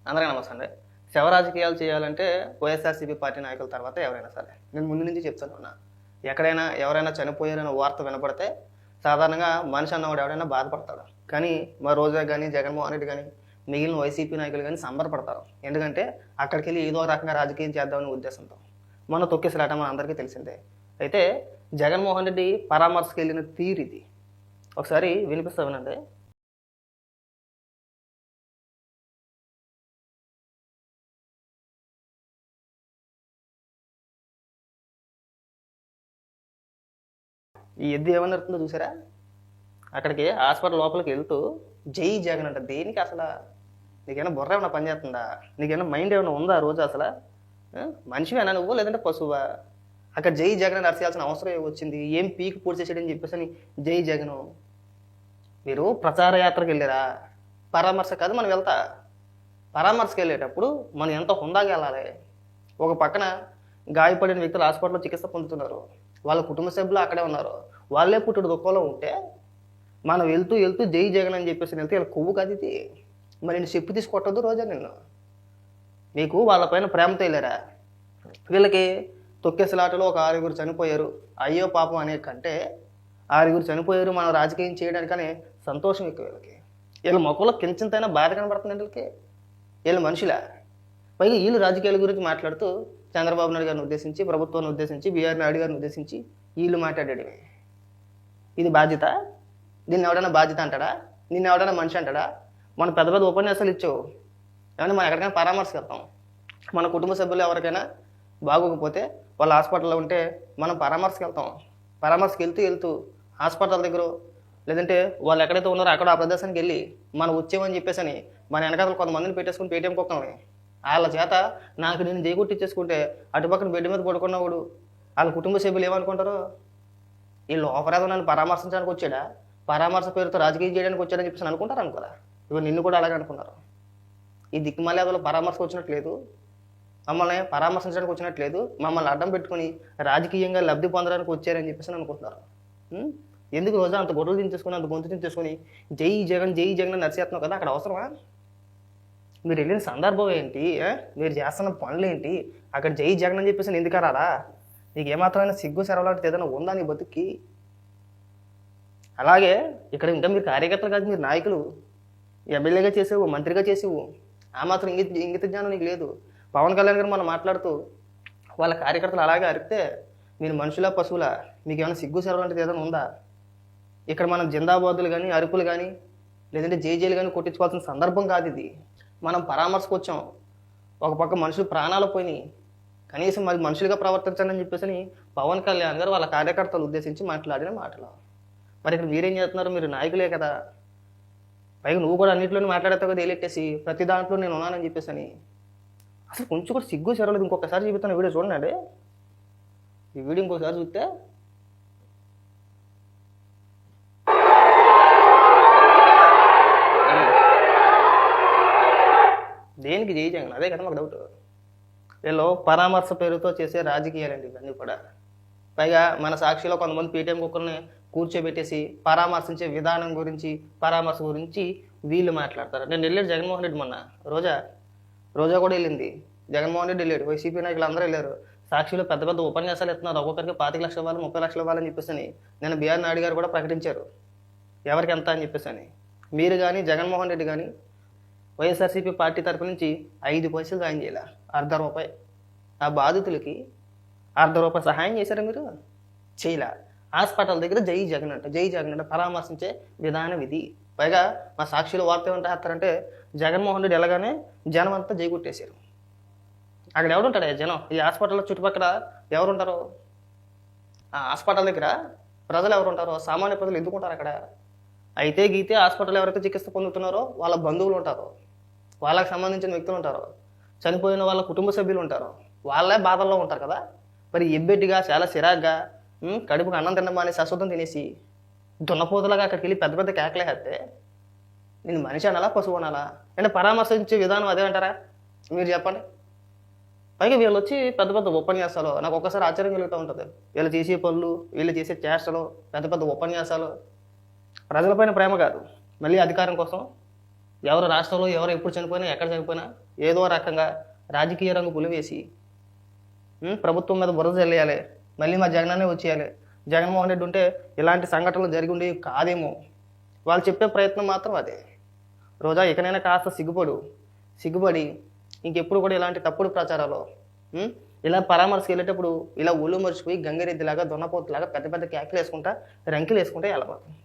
అందరికీ నమస్తే అండి. శవ రాజకీయాలు చేయాలంటే వైఎస్ఆర్సీపీ పార్టీ నాయకుల తర్వాత ఎవరైనా సరే. నేను ముందు నుంచి చెప్తాను ఉన్నా. ఎక్కడైనా ఎవరైనా చనిపోయారనే వార్త వినపడితే సాధారణంగా మనిషి అన్నవాడు ఎవడైనా బాధపడతాడు. కానీ మా రోజా కానీ, జగన్మోహన్ రెడ్డి కానీ, మిగిలిన వైసీపీ నాయకులు కానీ సంబరపడతారు. ఎందుకంటే అక్కడికి వెళ్ళి ఏదో రకంగా రాజకీయం చేద్దామనే ఉద్దేశంతో. మొన్న తొక్కేసలాట మన అందరికీ తెలిసిందే. అయితే జగన్మోహన్ రెడ్డి పరామర్శకు వెళ్ళిన తీరు ఇది. ఒకసారి వినిపిస్తా వినండి. ఈ ఎద్దు ఏమని అర్థందో చూసారా? అక్కడికి హాస్పిటల్ లోపలికి వెళ్తూ జై జగన్ అంట. దేనికి అసలు? నీకేమైనా బుర్ర ఏమైనా పనిచేస్తుందా? నీకేమైనా మైండ్ ఏమైనా ఉందా రోజు అసలు? మనిషివేనా నువ్వు, లేదంటే పశువా? అక్కడ జై జగన్ అని అరచేయాల్సిన అవసరం ఏమొచ్చింది? ఏం పీకి పూర్తి చేసాడని చెప్పేసి అని జై జగను. మీరు ప్రచార యాత్రకు వెళ్ళారా? పరామర్శ కాదు మనం వెళ్తా. పరామర్శకు వెళ్ళేటప్పుడు మనం ఎంత హుందాగా వెళ్ళాలి. ఒక పక్కన గాయపడిన వ్యక్తులు హాస్పిటల్లో చికిత్స పొందుతున్నారు, వాళ్ళ కుటుంబ సభ్యులు అక్కడే ఉన్నారు. వాళ్ళే పుట్టుడు దుఃఖంలో ఉంటే మనం వెళ్తూ వెళ్తూ జై జగన్ అని చెప్పేసి వెళ్తే వీళ్ళ కొవ్వు కాదు ఇది. మరి నేను చెప్పు తీసుకొట్టద్దు రోజా నిన్ను. మీకు వాళ్ళపైన ప్రేమతో వెళ్ళారా? వీళ్ళకి తొక్కేసలాటలో ఒక 6 చనిపోయారు, అయ్యో పాపం అనే కంటే 6 చనిపోయారు మనం రాజకీయం చేయడానికనే సంతోషం ఎక్కువ వీళ్ళకి. వీళ్ళ మొక్కలో కించింతైనా బాధ కనబడుతుంది వీళ్ళకి. వీళ్ళ మనుషులా? పైగా వీళ్ళు రాజకీయాల గురించి మాట్లాడుతూ చంద్రబాబు నాయుడు గారిని ఉద్దేశించి, ప్రభుత్వాన్ని ఉద్దేశించి, బీఆర్ నాయుడు గారిని ఉద్దేశించి వీళ్ళు మాట్లాడాడు. ఇది బాధ్యత? దీన్ని ఎవడైనా బాధ్యత అంటాడా? నిన్ను ఎవడైనా మనిషి అంటాడా? మనం పెద్ద పెద్ద ఉపన్యాసాలు ఇచ్చావు, ఏమన్నా మనం ఎక్కడికైనా పరామర్శకు వెళ్తాం. మన కుటుంబ సభ్యులు ఎవరికైనా బాగోకపోతే వాళ్ళు హాస్పిటల్లో ఉంటే మనం పరామర్శకు వెళ్తాం. పరామర్శకు వెళ్తూ హాస్పిటల్ దగ్గర, లేదంటే వాళ్ళు ఎక్కడైతే ఉన్నారో అక్కడ ఆ ప్రదేశానికి వెళ్ళి మనం వచ్చామని చెప్పేసి మన వెనకాల కొంతమందిని పెట్టేసుకుని పేటీఎం కుక్కల్ని వాళ్ళ చేత నాకు నేను జైగుట్టిచ్చేసుకుంటే అటుపక్కన బెడ్ మీద పడుకున్నవాడు వాళ్ళ కుటుంబ సభ్యులు ఏమనుకుంటారో? వీళ్ళు ఆఫరేదో నన్ను పరామర్శించడానికి వచ్చాడా, పరామర్శ పేరుతో రాజకీయం చేయడానికి వచ్చాడని చెప్పేసి అనుకుంటారు అనుకోరా? ఇవాళ నిన్ను కూడా అలాగే అనుకున్నారు. ఈ దిక్కుమల్లి పరామర్శ వచ్చినట్లేదు, మమ్మల్ని పరామర్శించడానికి వచ్చినట్లేదు, మమ్మల్ని అడ్డం పెట్టుకుని రాజకీయంగా లబ్ధి పొందడానికి వచ్చారని చెప్పేసి అనుకుంటున్నారు. ఎందుకు రోజా అంత గొడవలు దించేసుకుని, అంత గొంతు దించేసుకుని జై జగన్ జై జగన్ అని నడిచేస్తున్నావు కదా? అక్కడ అవసరమా? మీరు వెళ్ళిన సందర్భం ఏంటి? మీరు చేస్తున్న పనులు ఏంటి? అక్కడ జై జగన్ అని చెప్పేసి ఎందుకు రారా? నీకు ఏమాత్రమైనా సిగ్గు సెరవలాంటిది ఏదైనా ఉందా నీ బతుక్కి? అలాగే ఇక్కడ ఇంకా మీరు కార్యకర్తలు కాదు, మీరు నాయకులు. ఎమ్మెల్యేగా చేసేవు, మంత్రిగా చేసేవు, ఆ మాత్రం ఇంగిత జ్ఞానం నీకు లేదు. పవన్ కళ్యాణ్ గారు మనం మాట్లాడుతూ వాళ్ళ కార్యకర్తలు అలాగే అరిపితే మీరు మనుషులా పశువులా? మీకు ఏమైనా సిగ్గు సెరవలాంటిది ఏదైనా ఉందా? ఇక్కడ మనం జిందాబాదులు కానీ, అరుపులు కానీ, లేదంటే జేజేలు కానీ కొట్టించుకోవాల్సిన సందర్భం కాదు ఇది. మనం పరామర్శకు వచ్చాం. ఒక పక్క మనుషులు ప్రాణాలు పోయినాయి, కనీసం మరి మనుషులుగా ప్రవర్తించండి అని చెప్పేసి పవన్ కళ్యాణ్ గారు వాళ్ళ కార్యకర్తలు ఉద్దేశించి మాట్లాడిన మాటలు. మరి ఇక్కడ మీరేం చేస్తున్నారు? మీరు నాయకులే కదా. పైగా నువ్వు కూడా అన్నింటిలోనే మాట్లాడతావు కదా, ఏలెట్టేసి ప్రతి దాంట్లో నేను ఉన్నానని చెప్పేసి. అసలు కొంచెం కూడా సిగ్గు చెరవలేదు. ఇంకొకసారి చూపిస్తాను వీడియో చూడండి. ఈ వీడియో ఇంకోసారి చూస్తే దేనికి జై జగన్? అదే కదా మాకు డౌట్. వీళ్ళు పరామర్శ పేరుతో చేసే రాజకీయాలండి ఇవన్నీ కూడా. పైగా మన సాక్షిలో కొంతమంది పేటీఎం కుక్కల్ని కూర్చోబెట్టేసి పరామర్శించే విధానం గురించి, పరామర్శ గురించి వీళ్ళు మాట్లాడతారు. నేను వెళ్ళాడు జగన్మోహన్ రెడ్డి మొన్న, రోజా కూడా వెళ్ళింది, జగన్మోహన్ రెడ్డి వెళ్ళాడు, వైసీపీ నాయకులు అందరూ వెళ్ళారు. సాక్షిలో పెద్ద పెద్ద ఉపన్యాసాలు ఇస్తున్నారు, ఒక్కొక్కరికి 25 లక్షలు ఇవ్వాలి, 30 లక్షలు ఇవ్వాలని చెప్పేసి నేను బీఆర్ నాయుడు గారు కూడా ప్రకటించారు ఎవరికి ఎంత అని చెప్పేసి. మీరు కానీ, జగన్మోహన్ రెడ్డి కానీ వైఎస్ఆర్సీపీ పార్టీ తరపు నుంచి 5 పైసలు సాయం చేయాల, ₹1.5. ఆ బాధితులకి ₹1.5 సహాయం చేశారా మీరు? చేయలే. హాస్పిటల్ దగ్గర జై జగన్ అంట, జై జగన్ అంటే పరామర్శించే విధానం ఇది. పైగా మా సాక్షిలో వార్త ఏమంటే వేస్తారంటే జగన్మోహన్ రెడ్డి ఎలాగానే జనం అంతా జై కొట్టేశారు. అక్కడ ఎవరుంటాడు జనం? ఈ హాస్పిటల్లో చుట్టుపక్కల ఎవరుంటారు? ఆ హాస్పిటల్ దగ్గర ప్రజలు ఎవరుంటారో? సామాన్య ప్రజలు ఎందుకుంటారు అక్కడ? అయితే గీతే హాస్పిటల్ ఎవరైతే చికిత్స పొందుతున్నారో వాళ్ళ బంధువులు ఉంటారు, వాళ్ళకి సంబంధించిన వ్యక్తులు ఉంటారు, చనిపోయిన వాళ్ళ కుటుంబ సభ్యులు ఉంటారు, వాళ్ళే బాధల్లో ఉంటారు కదా. మరి ఎబ్బెట్టిగా చాలా చిరాగ్గా కడుపుకు అన్నం తినమాని శాశ్వతం తినేసి దున్నపోతులాగా అక్కడికి వెళ్ళి పెద్ద పెద్ద కేకలే హత్తే నేను మనిషి అనాలా, పశువు అనాలా? అంటే పరామర్శించే విధానం అదే అంటారా? మీరు చెప్పండి. పైగా వీళ్ళు వచ్చి పెద్ద పెద్ద ఉపన్యాసాలు, నాకు ఒక్కసారి ఆశ్చర్యం కలుగుతూ ఉంటుంది. వీళ్ళు చేసే పనులు, వీళ్ళు చేసే చేష్టలు, పెద్ద పెద్ద ఉపన్యాసాలు. ప్రజలపైన ప్రేమ కాదు, మళ్ళీ అధికారం కోసం ఎవరు రాష్ట్రంలో ఎవరు ఎప్పుడు చనిపోయినా ఎక్కడ చనిపోయినా ఏదో రకంగా రాజకీయ రంగు పులివేసి ప్రభుత్వం మీద బురద చల్లేయాలి, మళ్ళీ మా జగనన్నే వచ్చేయాలి, జగన్మోహన్ రెడ్డి ఉంటే ఇలాంటి సంఘటనలు జరిగి ఉండేవి కాదేమో, వాళ్ళు చెప్పే ప్రయత్నం మాత్రం అదే. రోజా ఇకనైనా కాస్త సిగ్గుపడి ఇంకెప్పుడు కూడా ఇలాంటి తప్పుడు ప్రచారాలు ఇలా పరామర్శకు వెళ్ళేటప్పుడు ఇలా ఒళ్ళు మర్చిపోయి గంగిరెద్దిలాగా దొన్నపోతులాగా పెద్ద పెద్ద క్యాకులు వేసుకుంటా రంకిలు వేసుకుంటే వెళ్ళబోతుంది.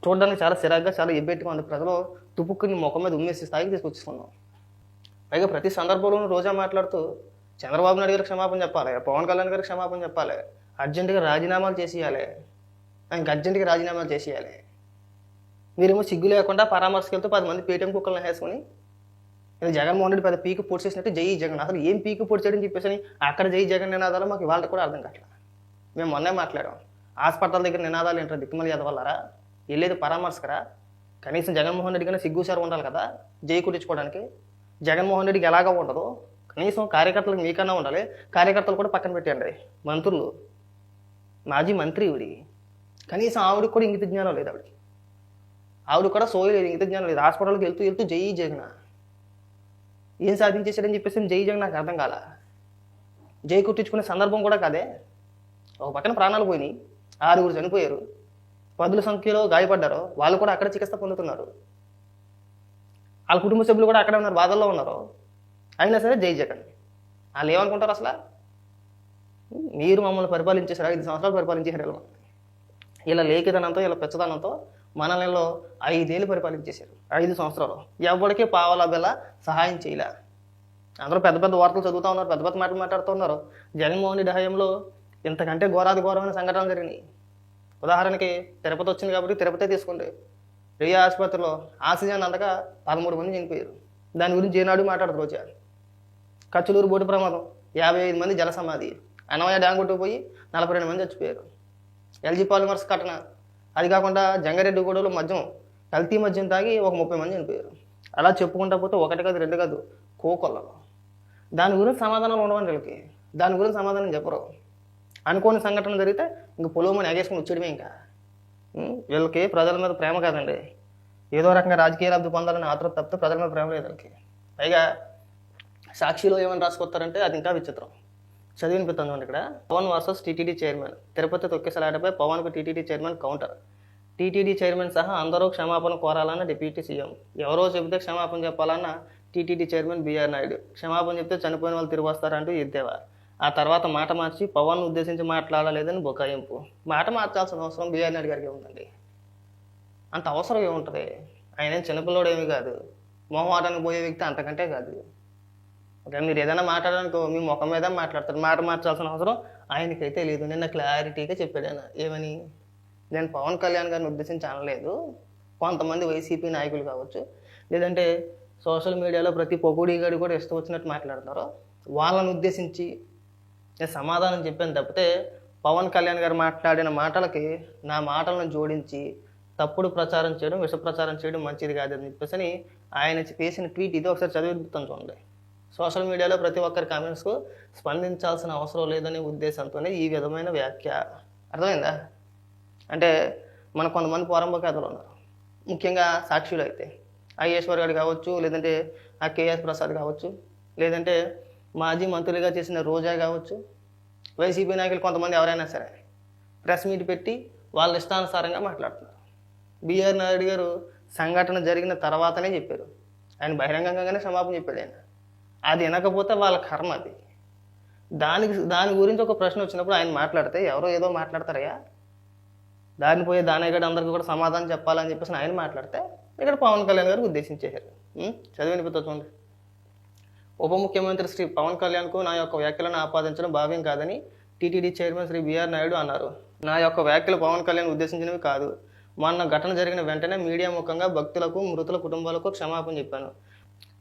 చూడడానికి చాలా సిరాగ్గా చాలా ఎబ్బెట్టుగా ఉంది. ప్రజలు తుపుక్కుని ముఖం మీద ఉమ్మేసి స్థాయికి తీసుకొచ్చుకున్నాం. పైగా ప్రతి సందర్భంలోనూ రోజా మాట్లాడుతూ చంద్రబాబు నాయుడు గారికి క్షమాపణ చెప్పాలి, పవన్ కళ్యాణ్ గారికి క్షమాపణ చెప్పాలి, అర్జెంటుగా రాజీనామాలు చేసేయాలి, ఆయనకి అర్జెంటుగా రాజీనామాలు చేసేయాలి. మీరేమో సిగ్గు లేకుండా పరామర్శకు వెళ్తూ 10 మంది పేటీఎం కుక్కలను వేసుకొని ఇది జగన్మోహన్ రెడ్డి పెద్ద పీకి పొడి చేసినట్టు జై జగన్, అసలు ఏం పీకి పొడి చేయడం చెప్పేసి అక్కడ జై జగన్ నినాదాలు మాకు ఇవాళ కూడా అర్థం కావట్లేదు. మేము మొన్నే మాట్లాడాం, హాస్పిటల్ దగ్గర నినాదాలు ఏంటో దిక్కుమలి ఎదవల్లారా, వెళ్ళేది పరామర్శకరా, కనీసం జగన్మోహన్ రెడ్డి కన్నా సిగ్గుసారి ఉండాలి కదా జై కుట్టించుకోవడానికి. జగన్మోహన్ రెడ్డికి ఎలాగా ఉండదు, కనీసం కార్యకర్తలకు మీకన్నా ఉండాలి. కార్యకర్తలు కూడా పక్కన పెట్టండి, మంత్రులు, మాజీ మంత్రి ఇవిడి, కనీసం ఆవిడకి కూడా ఇంగిత జ్ఞానం లేదు. ఆవిడ కూడా సోయి లేదు, ఇంగిత జ్ఞానం లేదు. హాస్పిటల్కి వెళ్తూ జై జగన్ ఏం సాధించేసాడని చెప్పేసి జై జగన్ నాకు అర్థం కాల. జై కుట్టించుకునే సందర్భం కూడా కాదే. ఒక పక్కన ప్రాణాలు పోయినాయి, 6 చనిపోయారు, 10ల సంఖ్యలో గాయపడ్డారు, వాళ్ళు కూడా అక్కడ చికిత్స పొందుతున్నారు, వాళ్ళ కుటుంబ సభ్యులు కూడా అక్కడే ఉన్నారు, బాధల్లో ఉన్నారు. అయినా సరే జై జగన్. వాళ్ళు ఏమనుకుంటారు అసలు, మీరు మమ్మల్ని పరిపాలించేశారు, 5 సంవత్సరాలు పరిపాలించేశారు. ఇలా లేఖితనంతో ఇలా పెచ్చదనంతో మనల్ని 5 ఏళ్ళు పరిపాలించేశారు. 5 సంవత్సరాలు ఎవరికీ పావలా బెల్ల సహాయం చేయలే. అందరూ పెద్ద పెద్ద వార్తలు చదువుతూ ఉన్నారు, పెద్ద పెద్ద మాటలు మాట్లాడుతూ ఉన్నారు. జగన్మోహన్ రెడ్డి హయాంలో ఇంతకంటే ఘోరమైన సంఘటనలు జరిగినాయి. ఉదాహరణకి తిరుపతి వచ్చింది కాబట్టి తిరుపతి తీసుకోండి. రియా ఆసుపత్రిలో ఆక్సిజన్ అందక 13 మంది చనిపోయారు. దాని గురించి ఏనాడు మాట్లాడదు రోజా. కచ్చలూరు బోటు ప్రమాదం, 55 మంది జల సమాధి. అన్నమయ్య డ్యాం కొట్టుకుపోయి 42 మంది చచ్చిపోయారు. ఎల్జీ పాలిమర్స్ ఘటన, అది కాకుండా జంగారెడ్డి గూడలో కల్తీ మద్యం తాగి ఒక 30 మంది చనిపోయారు. అలా చెప్పుకుంటా పోతే 1 కాదు 2 కాదు కోకొల్లలో. దాని గురించి సమాధానాలు ఉండవండి వీళ్ళకి, దాని గురించి సమాధానం చెప్పరు. అనుకోని సంఘటన జరిగితే ఇంక పొలవమని ఎగేసుకుని వచ్చేయడమే. ఇంకా వీళ్ళకి ప్రజల మీద ప్రేమ కాదండి, ఏదో రకంగా రాజకీయ లబ్ధి పొందాలని ఆతృత తప్పితే ప్రజల మీద ప్రేమ లేదు వీళ్ళకి. పైగా సాక్షిలో ఏమని రాసుకొస్తారంటే అది ఇంకా విచిత్రం. చదివినిపిస్తుంది ఇక్కడ. Pawan versus TTD chairman, Tirupati తొక్కిసలాటపై పవన్కు TTD chairman counter. TTD chairman సహా అందరూ క్షమాపణ కోరాలన్న డిప్యూటీ సీఎం. ఎవరో చెబితే క్షమాపణ చెప్పాలన్న టీటీడీ చైర్మన్ బీఆర్ నాయుడు. క్షమాపణ చెప్తే చనిపోయిన వాళ్ళు తిరిగి వస్తారంటూ ఎద్దేవా. ఆ తర్వాత మాట మార్చి పవన్ ఉద్దేశించి మాట్లాడలేదని బుకాయింపు. మాట మార్చాల్సిన అవసరం బీఆర్ నాయుడు గారికి ఉందండి. అంత అవసరం ఏముంటుంది? ఆయన చిన్నపిల్లోడు ఏమీ కాదు, మొహమాటానికి పోయే వ్యక్తి అంతకంటే కాదు. ఓకే, మీరు ఏదైనా మాట్లాడడానికి మీ ముఖం మీద మాట్లాడతారు, మాట మార్చాల్సిన అవసరం ఆయనకైతే లేదు. నిన్న క్లారిటీగా చెప్పాడు ఆయన. ఏమని? నేను పవన్ కళ్యాణ్ గారిని ఉద్దేశించి అనలేదు, కొంతమంది వైసీపీ నాయకులు కావచ్చు, లేదంటే సోషల్ మీడియాలో ప్రతి పొగుడిగాడు కూడా ఇష్టం వచ్చినట్టు మాట్లాడతారో వాళ్ళని ఉద్దేశించి నేను సమాధానం చెప్పాను తప్పితే పవన్ కళ్యాణ్ గారు మాట్లాడిన మాటలకి నా మాటలను జోడించి తప్పుడు ప్రచారం చేయడం, విష ప్రచారం చేయడం మంచిది కాదని చెప్పేసి ఆయన చేసిన ట్వీట్ ఇది. ఒకసారి చదివిస్తాను చూడండి. సోషల్ మీడియాలో ప్రతి ఒక్కరి కామెంట్స్కు స్పందించాల్సిన అవసరం లేదనే ఉద్దేశంతోనే ఈ విధమైన వ్యాఖ్య. అర్థమైందా? అంటే మన కొంతమంది పోరంబోకేతలు ఉన్నారు, ముఖ్యంగా సాక్షులు అయితే ఐశ్వర్ గారు కావచ్చు, లేదంటే ఆ కేఎస్ ప్రసాద్ కావచ్చు, లేదంటే మాజీ మంత్రులుగా చేసిన రోజా కావచ్చు, వైసీపీ నాయకులు కొంతమంది ఎవరైనా సరే ప్రెస్ మీట్ పెట్టి వాళ్ళ ఇష్టానుసారంగా మాట్లాడుతున్నారు. బీఆర్ నాయుడు గారు సంఘటన జరిగిన తర్వాతనే చెప్పారు, ఆయన బహిరంగంగానే క్షమాపణ చెప్పాడు. ఆయన అది వినకపోతే వాళ్ళ కర్మ అది. దాని గురించి ఒక ప్రశ్న వచ్చినప్పుడు ఆయన మాట్లాడితే ఎవరో ఏదో మాట్లాడతారయ్యా, దాన్ని పోయే దానయ్యగడ అందరికీ కూడా సమాధానం చెప్పాలని చెప్పేసి ఆయన మాట్లాడితే ఇక్కడ పవన్ కళ్యాణ్ గారు ఉద్దేశించేశారు. చదివినిపిస్తుంది. ఉప ముఖ్యమంత్రి శ్రీ పవన్ కళ్యాణ్కు నా యొక్క వ్యాఖ్యలను ఆపాదించడం భావ్యం కాదని TTD chairman Shri BR Naidu అన్నారు. నా యొక్క వ్యాఖ్యలు పవన్ కళ్యాణ్ ఉద్దేశించినవి కాదు. మొన్న ఘటన జరిగిన వెంటనే మీడియా ముఖంగా భక్తులకు, మృతుల కుటుంబాలకు క్షమాపణ చెప్పాను.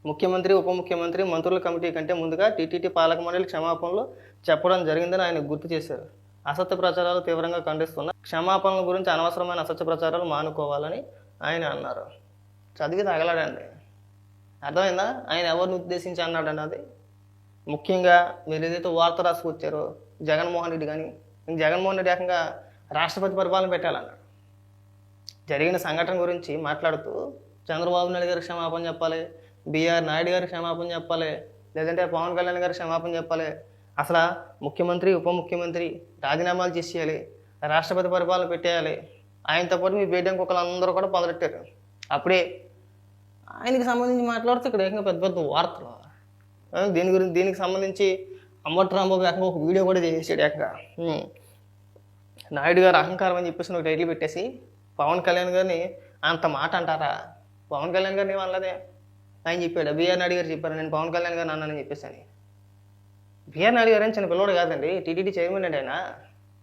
ముఖ్యమంత్రి, ఉప ముఖ్యమంత్రి, మంత్రుల కమిటీ కంటే ముందుగా టీటీడీ పాలక మండలి క్షమాపణలు చెప్పడం జరిగిందని ఆయన గుర్తు చేశారు. అసత్య ప్రచారాలు తీవ్రంగా ఖండిస్తున్న క్షమాపణల గురించి అనవసరమైన అసత్య ప్రచారాలు మానుకోవాలని ఆయన అన్నారు. చదివి తగలాడండి. అర్థమైందా? ఆయన ఎవరిని ఉద్దేశించి అన్నాడండి అది. ముఖ్యంగా మీరు ఏదైతే వార్త రాసుకొచ్చారో జగన్మోహన్ రెడ్డి కానీ, జగన్మోహన్ రెడ్డి ఏకంగా రాష్ట్రపతి పరిపాలన పెట్టాలన్నాడు. జరిగిన సంఘటన గురించి మాట్లాడుతూ చంద్రబాబు నాయుడు గారికి క్షమాపణ చెప్పాలి, బిఆర్ నాయుడు గారికి క్షమాపణ చెప్పాలి, లేదంటే పవన్ కళ్యాణ్ గారికి క్షమాపణ చెప్పాలి. అసలు ముఖ్యమంత్రి ఉప ముఖ్యమంత్రి రాజీనామాలు చేసేయాలి, రాష్ట్రపతి పరిపాలన పెట్టేయాలి. ఆయనతో పాటు మీ బీటెంక్ ఒకళ్ళందరూ కూడా మొదలెట్టారు. అప్పుడే ఆయనకి సంబంధించి మాట్లాడితే ఇక్కడ ఏకంగా పెద్ద పెద్ద వార్తలు దీనికి సంబంధించి అంబటి రాంబాబు ఏకంగా ఒక వీడియో కూడా చేసేసాడు. ఏకంగా నాయుడు గారు అహంకారం అని చెప్పేసి ఒక టైటిల్ పెట్టేసి పవన్ కళ్యాణ్ గారిని అంత మాట అంటారా? పవన్ కళ్యాణ్ గారిని ఏమనలేదే, ఆయన చెప్పాడు. బిఆర్ నాయుడు గారు చెప్పారు నేను పవన్ కళ్యాణ్ గారు అన్నానని చెప్పేసి అని. బిఆర్ నాయుడు గారు అని చిన్న పిల్లోడు కాదండి, టీటీడీ చైర్మన్ అండి ఆయన.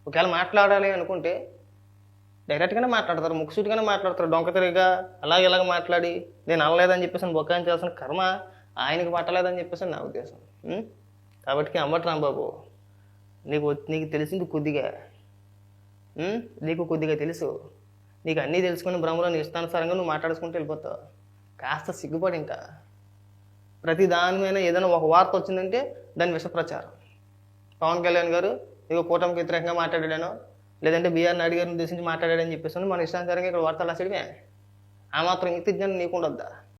ఒకవేళ మాట్లాడాలి అనుకుంటే డైరెక్ట్గానే మాట్లాడతారు, ముక్కుసూటిగానే మాట్లాడతారు. డొంక తిరిగా ఇలాగ మాట్లాడి నేను అనలేదని చెప్పేసి బొక్కాయించాల్సిన కర్మ ఆయనకి పట్టలేదని చెప్పేసి నా ఉద్దేశం. కాబట్టి అంబటి రాంబాబు నీకు తెలిసింది కొద్దిగా, నీకు కొద్దిగా తెలుసు. నీకు అన్నీ తెలుసుకుని భ్రమలో నీ ఇష్టానుసారంగా నువ్వు మాట్లాడుకుంటూ వెళ్ళిపోతావు. కాస్త సిగ్గుపడి ఇంకా ప్రతి దాని మీద ఏదైనా ఒక వార్త వచ్చిందంటే దాని విష ప్రచారం. పవన్ కళ్యాణ్ గారు ఇక కూటమికి వ్యతిరేకంగా మాట్లాడాడనో లేదంటే బిఆర్ నాయుడు గారిని ఉద్దేశించి మాట్లాడాడని చెప్పేసి మన ఇష్టానుసారంగా ఇక్కడ వార్తలు రాసేయడమే. ఆ మాత్రం ఇంగిత జ్ఞానం నీకు ఉండొద్దా?